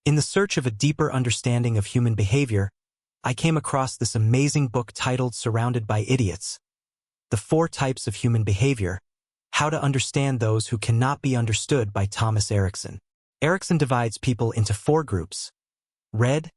In the search of a deeper understanding of human behavior, I came across this amazing book titled Surrounded by Idiots: The 4 Types of Human Behavior, How to Understand Those Who Cannot Be Understood by Thomas Erikson. Erikson divides people into 4 groups: red,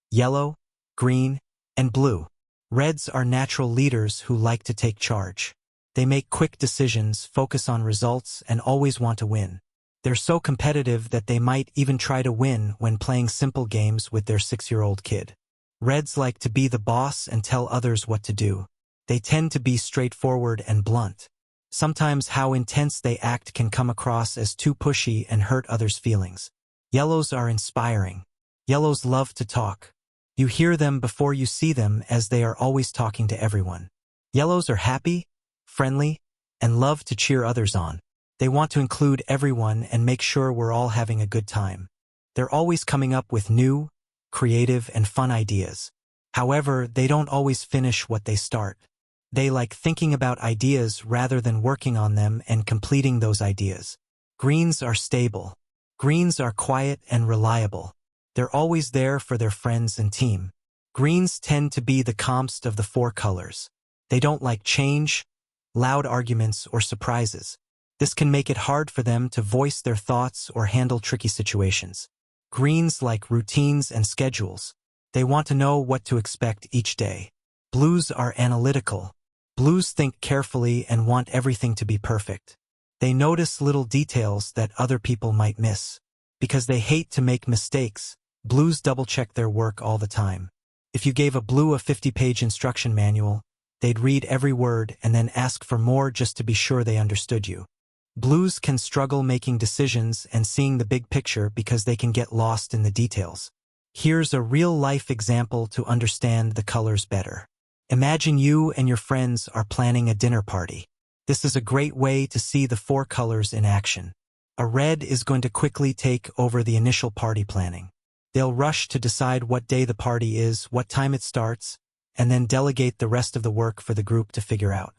yellow, green, and blue. Reds are natural leaders who like to take charge. They make quick decisions, focus on results, and always want to win. They're so competitive that they might even try to win when playing simple games with their 6-year-old kid. Reds like to be the boss and tell others what to do. They tend to be straightforward and blunt. Sometimes how intense they act can come across as too pushy and hurt others' feelings. Yellows are inspiring. Yellows love to talk. You hear them before you see them, as they are always talking to everyone. Yellows are happy, friendly, and love to cheer others on. They want to include everyone and make sure we're all having a good time. They're always coming up with new, creative, and fun ideas. However, they don't always finish what they start. They like thinking about ideas rather than working on them and completing those ideas. Greens are stable. Greens are quiet and reliable. They're always there for their friends and team. Greens tend to be the calmest of the 4 colors. They don't like change, loud arguments, or surprises. This can make it hard for them to voice their thoughts or handle tricky situations. Greens like routines and schedules. They want to know what to expect each day. Blues are analytical. Blues think carefully and want everything to be perfect. They notice little details that other people might miss. Because they hate to make mistakes, blues double-check their work all the time. If you gave a blue a 50-page instruction manual, they'd read every word and then ask for more just to be sure they understood you. Blues can struggle making decisions and seeing the big picture because they can get lost in the details. Here's a real-life example to understand the colors better. Imagine you and your friends are planning a dinner party. This is a great way to see the 4 colors in action. A red is going to quickly take over the initial party planning. They'll rush to decide what day the party is, what time it starts, and then delegate the rest of the work for the group to figure out.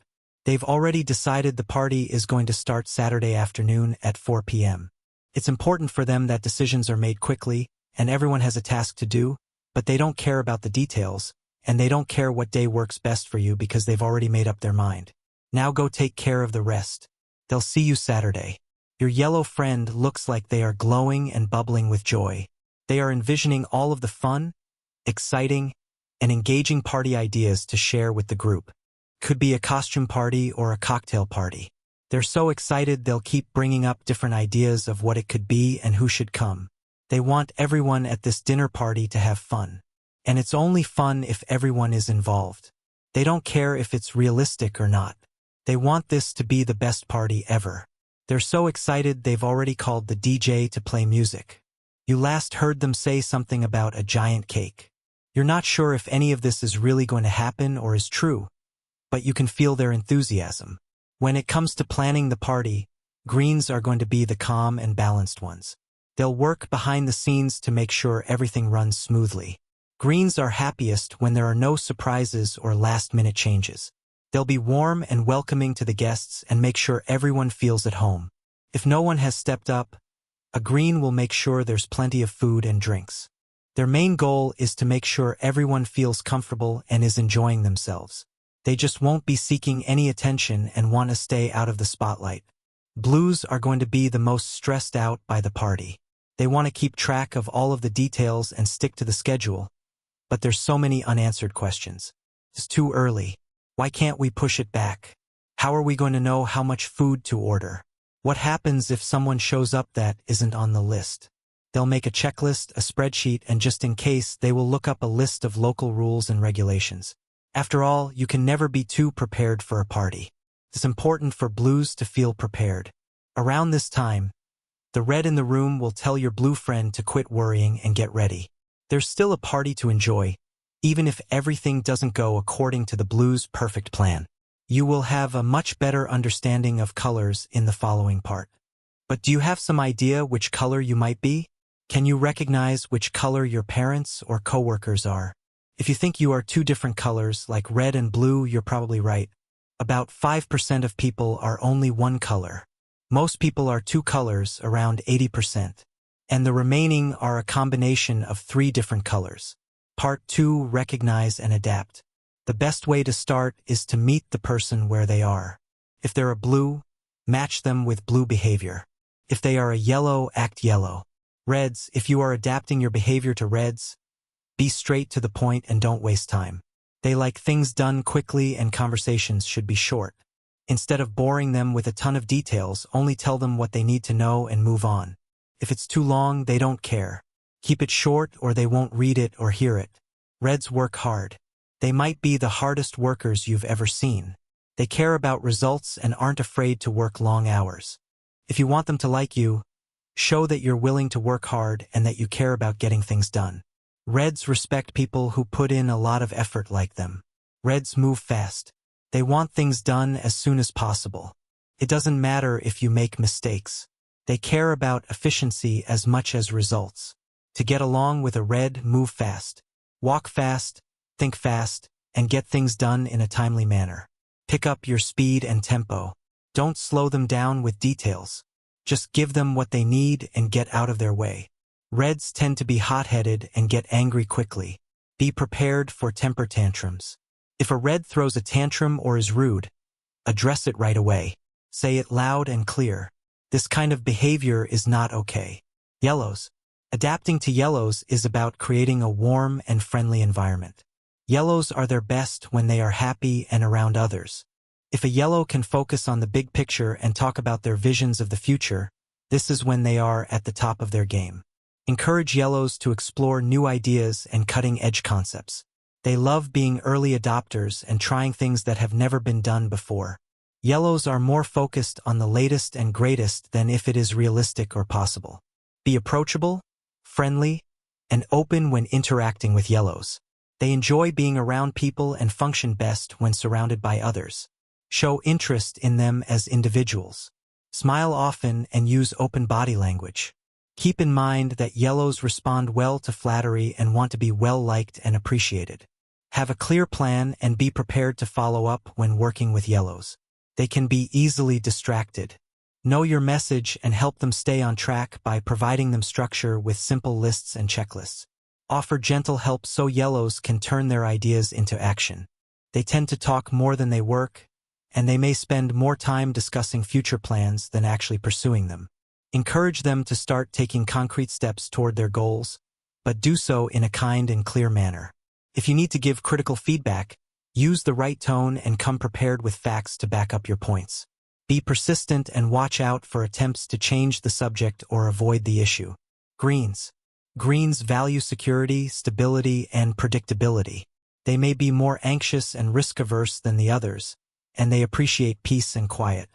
They've already decided the party is going to start Saturday afternoon at 4 p.m. It's important for them that decisions are made quickly, and everyone has a task to do, but they don't care about the details, and they don't care what day works best for you because they've already made up their mind. Now go take care of the rest. They'll see you Saturday. Your yellow friend looks like they are glowing and bubbling with joy. They are envisioning all of the fun, exciting, and engaging party ideas to share with the group. Could be a costume party or a cocktail party. They're so excited they'll keep bringing up different ideas of what it could be and who should come. They want everyone at this dinner party to have fun. And it's only fun if everyone is involved. They don't care if it's realistic or not. They want this to be the best party ever. They're so excited they've already called the DJ to play music. You last heard them say something about a giant cake. You're not sure if any of this is really going to happen or is true, but you can feel their enthusiasm. When it comes to planning the party, greens are going to be the calm and balanced ones. They'll work behind the scenes to make sure everything runs smoothly. Greens are happiest when there are no surprises or last-minute changes. They'll be warm and welcoming to the guests and make sure everyone feels at home. If no one has stepped up, a green will make sure there's plenty of food and drinks. Their main goal is to make sure everyone feels comfortable and is enjoying themselves. They just won't be seeking any attention and want to stay out of the spotlight. Blues are going to be the most stressed out by the party. They want to keep track of all of the details and stick to the schedule, but there's so many unanswered questions. It's too early. Why can't we push it back? How are we going to know how much food to order? What happens if someone shows up that isn't on the list? They'll make a checklist, a spreadsheet, and just in case, they will look up a list of local rules and regulations. After all, you can never be too prepared for a party. It's important for blues to feel prepared. Around this time, the red in the room will tell your blue friend to quit worrying and get ready. There's still a party to enjoy, even if everything doesn't go according to the blues' perfect plan. You will have a much better understanding of colors in the following part. But do you have some idea which color you might be? Can you recognize which color your parents or coworkers are? If you think you are 2 different colors, like red and blue, you're probably right. About 5% of people are only 1 color. Most people are 2 colors, around 80%. and the remaining are a combination of 3 different colors. Part 2, recognize and adapt. The best way to start is to meet the person where they are. If they're a blue, match them with blue behavior. If they are a yellow, act yellow. Reds, if you are adapting your behavior to reds, be straight to the point and don't waste time. They like things done quickly and conversations should be short. Instead of boring them with a ton of details, only tell them what they need to know and move on. If it's too long, they don't care. Keep it short or they won't read it or hear it. Reds work hard. They might be the hardest workers you've ever seen. They care about results and aren't afraid to work long hours. If you want them to like you, show that you're willing to work hard and that you care about getting things done. Reds respect people who put in a lot of effort like them. Reds move fast. They want things done as soon as possible. It doesn't matter if you make mistakes. They care about efficiency as much as results. To get along with a red, move fast. Walk fast, think fast, and get things done in a timely manner. Pick up your speed and tempo. Don't slow them down with details. Just give them what they need and get out of their way. Reds tend to be hot-headed and get angry quickly. Be prepared for temper tantrums. If a red throws a tantrum or is rude, address it right away. Say it loud and clear. This kind of behavior is not okay. Yellows. Adapting to yellows is about creating a warm and friendly environment. Yellows are their best when they are happy and around others. If a yellow can focus on the big picture and talk about their visions of the future, this is when they are at the top of their game. Encourage yellows to explore new ideas and cutting-edge concepts. They love being early adopters and trying things that have never been done before. Yellows are more focused on the latest and greatest than if it is realistic or possible. Be approachable, friendly, and open when interacting with yellows. They enjoy being around people and function best when surrounded by others. Show interest in them as individuals. Smile often and use open body language. Keep in mind that yellows respond well to flattery and want to be well-liked and appreciated. Have a clear plan and be prepared to follow up when working with yellows. They can be easily distracted. Know your message and help them stay on track by providing them structure with simple lists and checklists. Offer gentle help so yellows can turn their ideas into action. They tend to talk more than they work, and they may spend more time discussing future plans than actually pursuing them. Encourage them to start taking concrete steps toward their goals, but do so in a kind and clear manner. If you need to give critical feedback, use the right tone and come prepared with facts to back up your points. Be persistent and watch out for attempts to change the subject or avoid the issue. Greens. Greens value security, stability, and predictability. They may be more anxious and risk-averse than the others, and they appreciate peace and quiet.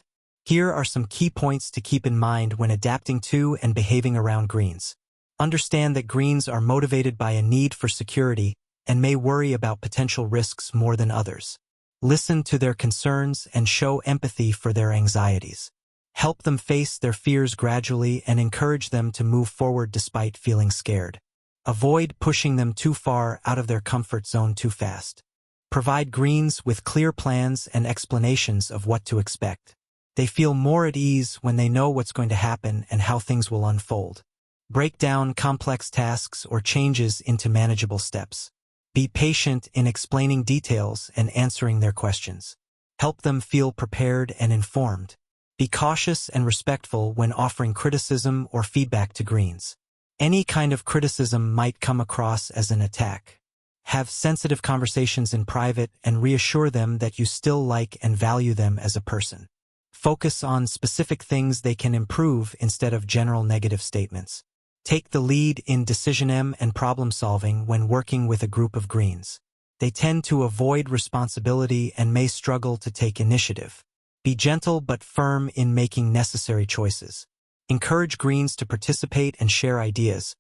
Here are some key points to keep in mind when adapting to and behaving around greens. Understand that greens are motivated by a need for security and may worry about potential risks more than others. Listen to their concerns and show empathy for their anxieties. Help them face their fears gradually and encourage them to move forward despite feeling scared. Avoid pushing them too far out of their comfort zone too fast. Provide greens with clear plans and explanations of what to expect. They feel more at ease when they know what's going to happen and how things will unfold. Break down complex tasks or changes into manageable steps. Be patient in explaining details and answering their questions. Help them feel prepared and informed. Be cautious and respectful when offering criticism or feedback to greens. Any kind of criticism might come across as an attack. Have sensitive conversations in private and reassure them that you still like and value them as a person. Focus on specific things they can improve instead of general negative statements. Take the lead in decision and problem-solving when working with a group of greens. They tend to avoid responsibility and may struggle to take initiative. Be gentle but firm in making necessary choices. Encourage greens to participate and share ideas,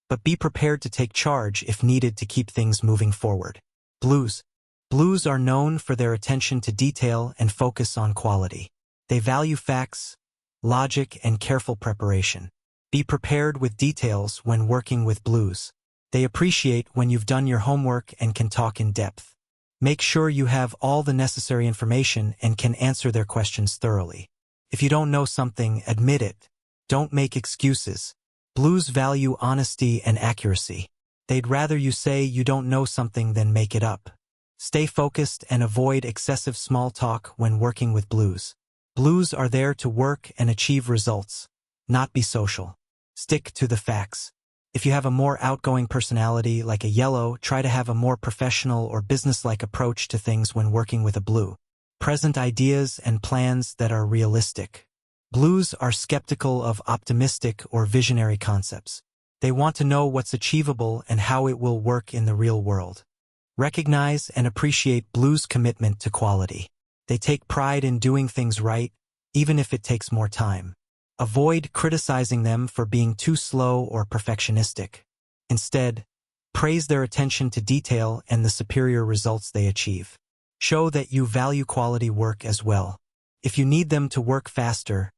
but be prepared to take charge if needed to keep things moving forward. Blues. Blues are known for their attention to detail and focus on quality. They value facts, logic, and careful preparation. Be prepared with details when working with blues. They appreciate when you've done your homework and can talk in depth. Make sure you have all the necessary information and can answer their questions thoroughly. If you don't know something, admit it. Don't make excuses. Blues value honesty and accuracy. They'd rather you say you don't know something than make it up. Stay focused and avoid excessive small talk when working with blues. Blues are there to work and achieve results, not be social. Stick to the facts. If you have a more outgoing personality like a yellow, try to have a more professional or businesslike approach to things when working with a blue. Present ideas and plans that are realistic. Blues are skeptical of optimistic or visionary concepts. They want to know what's achievable and how it will work in the real world. Recognize and appreciate blues' commitment to quality. They take pride in doing things right, even if it takes more time. Avoid criticizing them for being too slow or perfectionistic. Instead, praise their attention to detail and the superior results they achieve. Show that you value quality work as well. If you need them to work faster,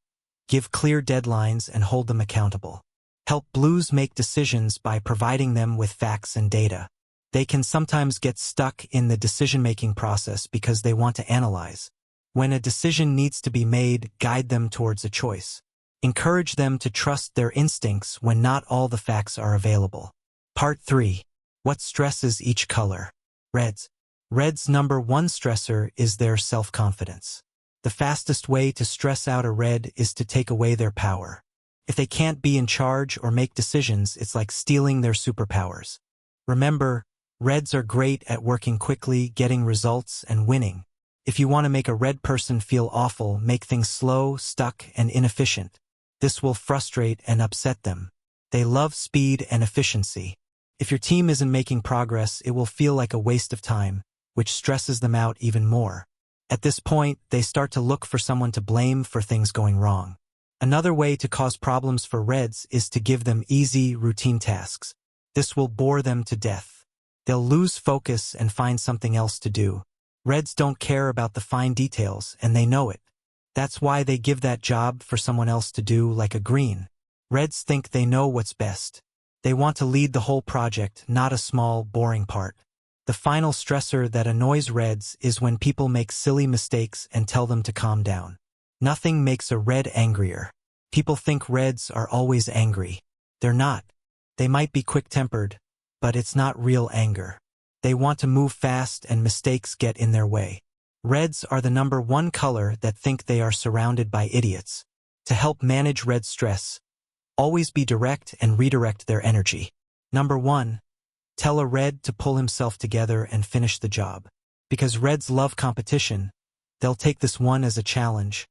give clear deadlines and hold them accountable. Help blues make decisions by providing them with facts and data. They can sometimes get stuck in the decision-making process because they want to analyze. When a decision needs to be made, guide them towards a choice. Encourage them to trust their instincts when not all the facts are available. Part 3. What stresses each color? Reds. Red's number one stressor is their self-confidence. The fastest way to stress out a red is to take away their power. If they can't be in charge or make decisions, it's like stealing their superpowers. Remember, reds are great at working quickly, getting results, and winning. If you want to make a red person feel awful, make things slow, stuck, and inefficient. This will frustrate and upset them. They love speed and efficiency. If your team isn't making progress, it will feel like a waste of time, which stresses them out even more. At this point, they start to look for someone to blame for things going wrong. Another way to cause problems for reds is to give them easy, routine tasks. This will bore them to death. They'll lose focus and find something else to do. Reds don't care about the fine details, and they know it. That's why they give that job for someone else to do, like a green. Reds think they know what's best. They want to lead the whole project, not a small, boring part. The final stressor that annoys reds is when people make silly mistakes and tell them to calm down. Nothing makes a red angrier. People think reds are always angry. They're not. They might be quick-tempered, but it's not real anger. They want to move fast and mistakes get in their way. Reds are the number one color that think they are surrounded by idiots. To help manage red stress, always be direct and redirect their energy. Number 1. Tell a red to pull himself together and finish the job. Because reds love competition, they'll take this one as a challenge,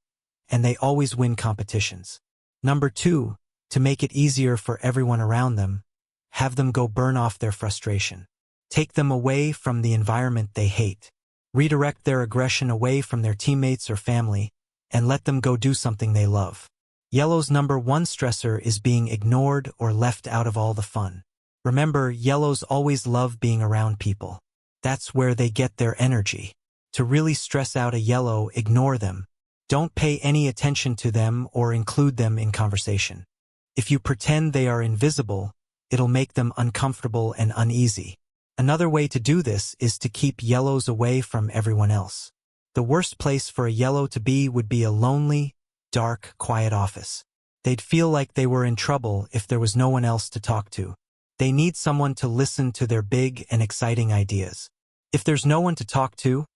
and they always win competitions. Number 2. To make it easier for everyone around them, have them go burn off their frustration. Take them away from the environment they hate. Redirect their aggression away from their teammates or family, and let them go do something they love. Yellow's number one stressor is being ignored or left out of all the fun. Remember, yellows always love being around people. That's where they get their energy. To really stress out a yellow, ignore them. Don't pay any attention to them or include them in conversation. If you pretend they are invisible, it'll make them uncomfortable and uneasy. Another way to do this is to keep yellows away from everyone else. The worst place for a yellow to be would be a lonely, dark, quiet office. They'd feel like they were in trouble if there was no one else to talk to. They need someone to listen to their big and exciting ideas. If there's no one to talk to,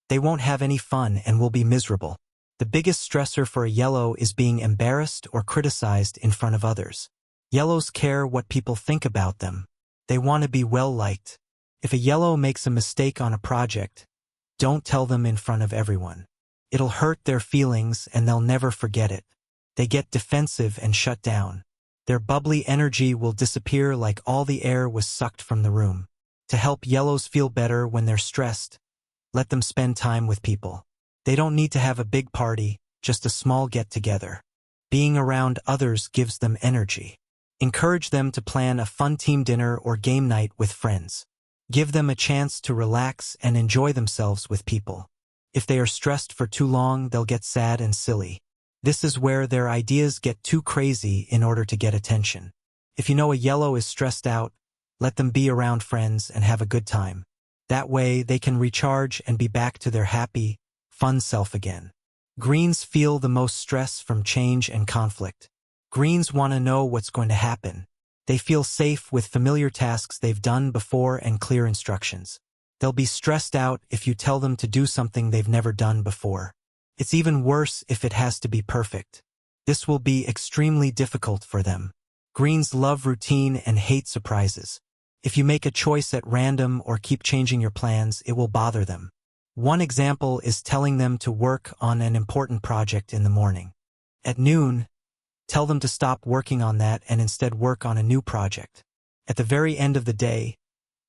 they won't have any fun and will be miserable. The biggest stressor for a yellow is being embarrassed or criticized in front of others. Yellows care what people think about them. They want to be well-liked. If a yellow makes a mistake on a project, don't tell them in front of everyone. It'll hurt their feelings and they'll never forget it. They get defensive and shut down. Their bubbly energy will disappear like all the air was sucked from the room. To help yellows feel better when they're stressed, let them spend time with people. They don't need to have a big party, just a small get-together. Being around others gives them energy. Encourage them to plan a fun team dinner or game night with friends. Give them a chance to relax and enjoy themselves with people. If they are stressed for too long, they'll get sad and silly. This is where their ideas get too crazy in order to get attention. If you know a yellow is stressed out, let them be around friends and have a good time. That way, they can recharge and be back to their happy, fun self again. Greens feel the most stress from change and conflict. Greens want to know what's going to happen. They feel safe with familiar tasks they've done before and clear instructions. They'll be stressed out if you tell them to do something they've never done before. It's even worse if it has to be perfect. This will be extremely difficult for them. Greens love routine and hate surprises. If you make a choice at random or keep changing your plans, it will bother them. One example is telling them to work on an important project in the morning. At noon, tell them to stop working on that and instead work on a new project. At the very end of the day,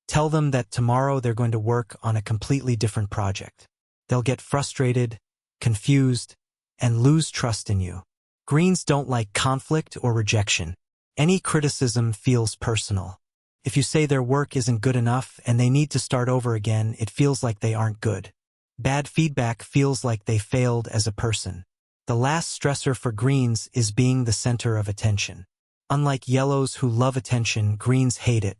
tell them that tomorrow they're going to work on a completely different project. They'll get frustrated, confused, and lose trust in you. Greens don't like conflict or rejection. Any criticism feels personal. If you say their work isn't good enough and they need to start over again, it feels like they aren't good. Bad feedback feels like they failed as a person. The last stressor for greens is being the center of attention. Unlike yellows who love attention, greens hate it.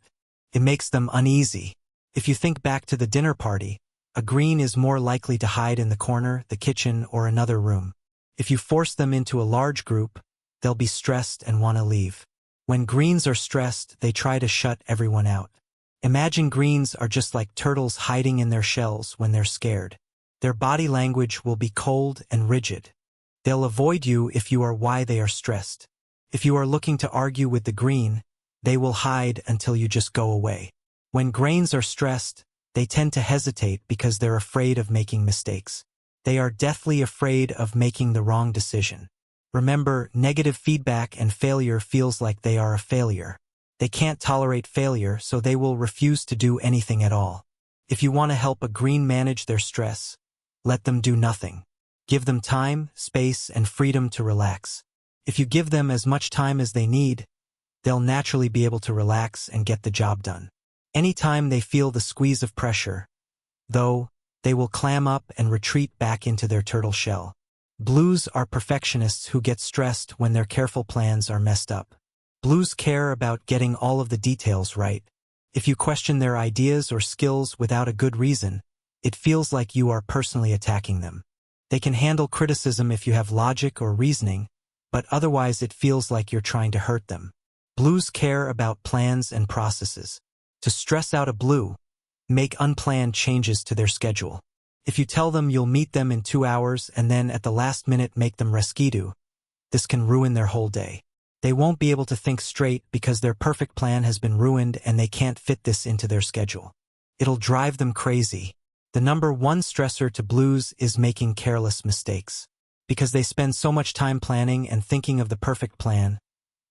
It makes them uneasy. If you think back to the dinner party, a green is more likely to hide in the corner, the kitchen, or another room. If you force them into a large group, they'll be stressed and want to leave. When greens are stressed, they try to shut everyone out. Imagine greens are just like turtles hiding in their shells when they're scared. Their body language will be cold and rigid. They'll avoid you if you are why they are stressed. If you are looking to argue with the green, they will hide until you just go away. When greens are stressed, they tend to hesitate because they're afraid of making mistakes. They are deathly afraid of making the wrong decision. Remember, negative feedback and failure feels like they are a failure. They can't tolerate failure, so they will refuse to do anything at all. If you want to help a green manage their stress, let them do nothing. Give them time, space, and freedom to relax. If you give them as much time as they need, they'll naturally be able to relax and get the job done. Anytime they feel the squeeze of pressure, though, they will clam up and retreat back into their turtle shell. Blues are perfectionists who get stressed when their careful plans are messed up. Blues care about getting all of the details right. If you question their ideas or skills without a good reason, it feels like you are personally attacking them. They can handle criticism if you have logic or reasoning, but otherwise it feels like you're trying to hurt them. Blues care about plans and processes. To stress out a blue, make unplanned changes to their schedule. If you tell them you'll meet them in 2 hours and then at the last minute make them reschedule, this can ruin their whole day. They won't be able to think straight because their perfect plan has been ruined and they can't fit this into their schedule. It'll drive them crazy. The number one stressor to blues is making careless mistakes. Because they spend so much time planning and thinking of the perfect plan,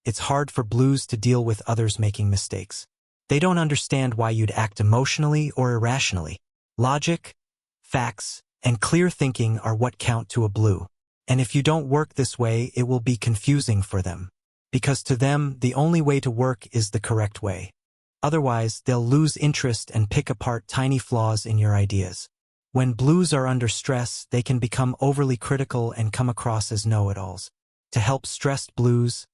it's hard for blues to deal with others making mistakes. They don't understand why you'd act emotionally or irrationally. Logic, facts, and clear thinking are what count to a blue. And if you don't work this way, it will be confusing for them. Because to them, the only way to work is the correct way. Otherwise, they'll lose interest and pick apart tiny flaws in your ideas. When blues are under stress, they can become overly critical and come across as know-it-alls. To help stressed blues,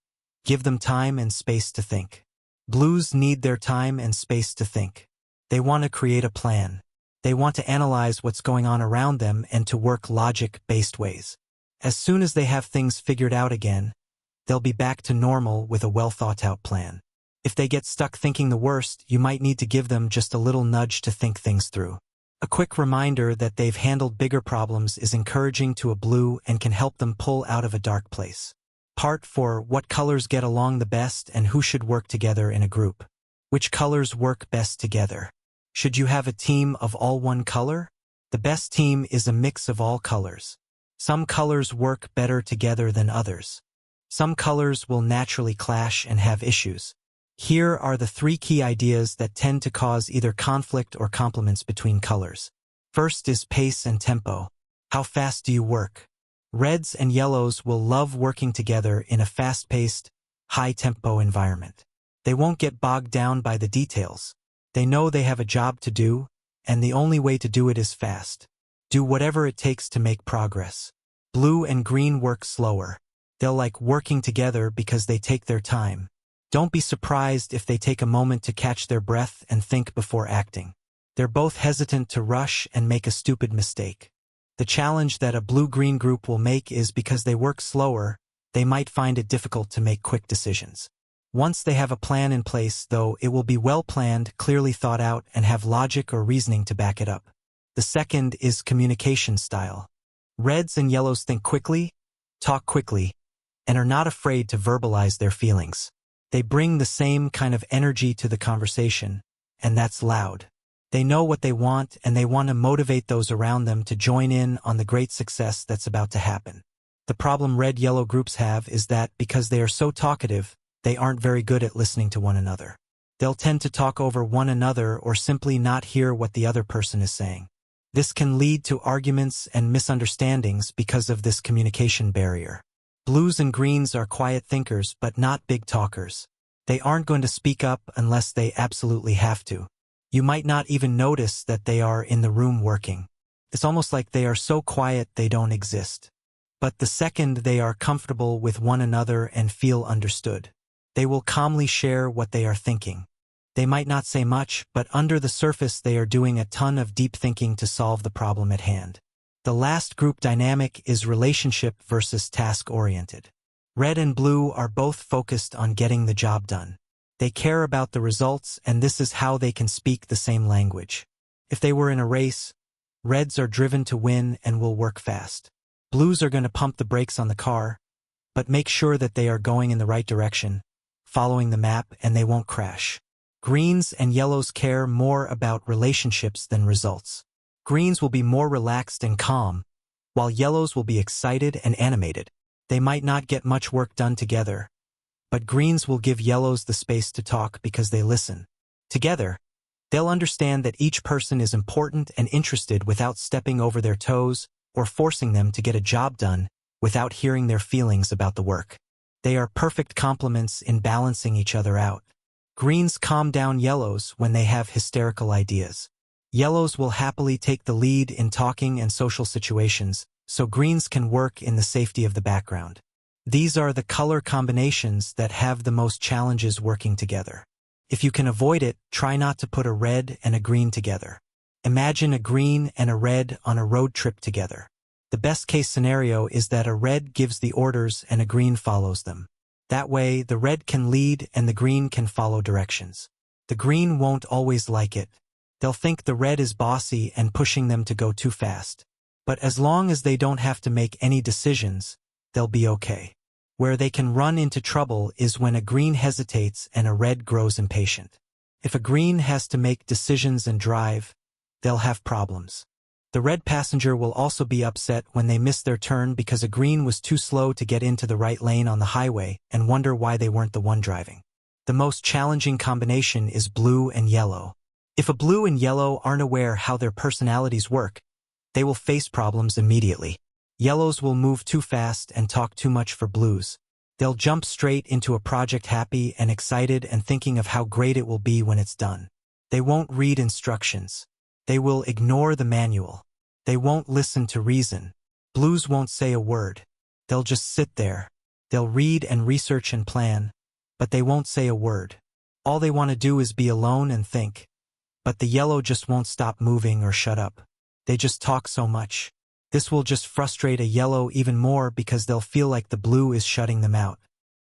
give them time and space to think. Blues need their time and space to think. They want to create a plan. They want to analyze what's going on around them and to work logic-based ways. As soon as they have things figured out again, they'll be back to normal with a well-thought-out plan. If they get stuck thinking the worst, you might need to give them just a little nudge to think things through. A quick reminder that they've handled bigger problems is encouraging to a blue and can help them pull out of a dark place. Part 4. What colors get along the best and who should work together in a group? Which colors work best together? Should you have a team of all one color? The best team is a mix of all colors. Some colors work better together than others. Some colors will naturally clash and have issues. Here are the 3 key ideas that tend to cause either conflict or complements between colors. First is pace and tempo. How fast do you work? Reds and yellows will love working together in a fast-paced, high-tempo environment. They won't get bogged down by the details. They know they have a job to do, and the only way to do it is fast. Do whatever it takes to make progress. Blue and green work slower. They'll like working together because they take their time. Don't be surprised if they take a moment to catch their breath and think before acting. They're both hesitant to rush and make a stupid mistake. The challenge that a blue-green group will make is because they work slower, they might find it difficult to make quick decisions. Once they have a plan in place, though, it will be well planned, clearly thought out, and have logic or reasoning to back it up. The second is communication style. Reds and yellows think quickly, talk quickly, and are not afraid to verbalize their feelings. They bring the same kind of energy to the conversation, and that's loud. They know what they want, and they want to motivate those around them to join in on the great success that's about to happen. The problem red-yellow groups have is that because they are so talkative, they aren't very good at listening to one another. They'll tend to talk over one another or simply not hear what the other person is saying. This can lead to arguments and misunderstandings because of this communication barrier. Blues and greens are quiet thinkers but not big talkers. They aren't going to speak up unless they absolutely have to. You might not even notice that they are in the room working. It's almost like they are so quiet they don't exist. But the second they are comfortable with one another and feel understood, they will calmly share what they are thinking. They might not say much, but under the surface they are doing a ton of deep thinking to solve the problem at hand. The last group dynamic is relationship versus task-oriented. Red and blue are both focused on getting the job done. They care about the results, and this is how they can speak the same language. If they were in a race, reds are driven to win and will work fast. Blues are going to pump the brakes on the car, but make sure that they are going in the right direction, following the map, and they won't crash. Greens and yellows care more about relationships than results. Greens will be more relaxed and calm, while yellows will be excited and animated. They might not get much work done together, but greens will give yellows the space to talk because they listen. Together, they'll understand that each person is important and interested without stepping over their toes or forcing them to get a job done without hearing their feelings about the work. They are perfect complements in balancing each other out. Greens calm down yellows when they have hysterical ideas. Yellows will happily take the lead in talking and social situations, so greens can work in the safety of the background. These are the color combinations that have the most challenges working together. If you can avoid it, try not to put a red and a green together. Imagine a green and a red on a road trip together. The best-case scenario is that a red gives the orders and a green follows them. That way, the red can lead and the green can follow directions. The green won't always like it. They'll think the red is bossy and pushing them to go too fast. But as long as they don't have to make any decisions, they'll be okay. Where they can run into trouble is when a green hesitates and a red grows impatient. If a green has to make decisions and drive, they'll have problems. The red passenger will also be upset when they miss their turn because a green was too slow to get into the right lane on the highway and wonder why they weren't the one driving. The most challenging combination is blue and yellow. If a blue and yellow aren't aware how their personalities work, they will face problems immediately. Yellows will move too fast and talk too much for blues. They'll jump straight into a project happy and excited and thinking of how great it will be when it's done. They won't read instructions. They will ignore the manual. They won't listen to reason. Blues won't say a word. They'll just sit there. They'll read and research and plan, but they won't say a word. All they want to do is be alone and think. But the yellow just won't stop moving or shut up. They just talk so much. This will just frustrate a yellow even more because they'll feel like the blue is shutting them out.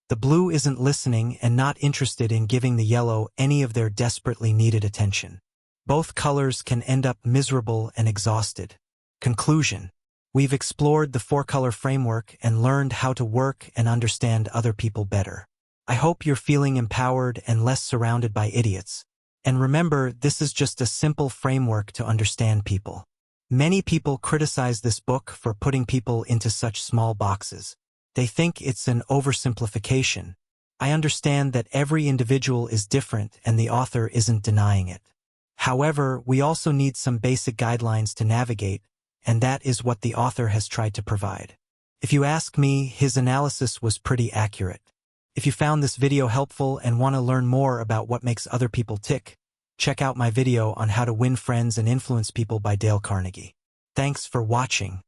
The blue isn't listening and not interested in giving the yellow any of their desperately needed attention. Both colors can end up miserable and exhausted. Conclusion: we've explored the four-color framework and learned how to work and understand other people better. I hope you're feeling empowered and less surrounded by idiots. And remember, this is just a simple framework to understand people. Many people criticize this book for putting people into such small boxes. They think it's an oversimplification. I understand that every individual is different and the author isn't denying it. However, we also need some basic guidelines to navigate, and that is what the author has tried to provide. If you ask me, his analysis was pretty accurate. If you found this video helpful and want to learn more about what makes other people tick, check out my video on how to win friends and influence people by Dale Carnegie. Thanks for watching.